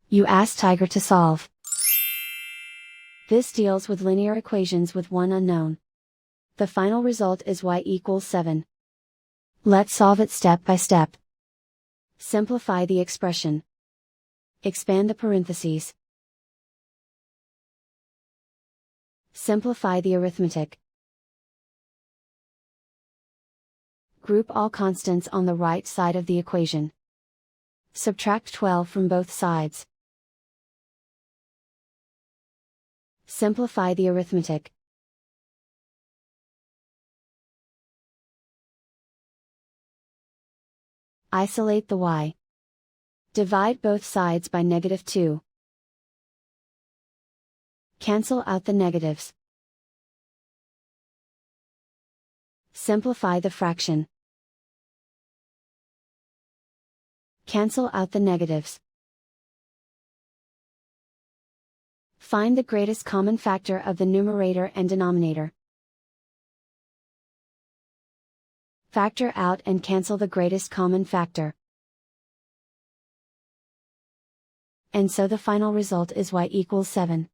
You ask Tiger to solve. This deals with linear equations with one unknown. The final result is y equals 7. Let's solve it step by step. Simplify the expression. Expand the parentheses. Simplify the arithmetic. Group all constants on the right side of the equation. Subtract 12 from both sides. Simplify the arithmetic. Isolate the y. Divide both sides by -2. Cancel out the negatives. Simplify the fraction. Cancel out the negatives. Find the greatest common factor of the numerator and denominator. Factor out and cancel the greatest common factor. And so the final result is y equals 7.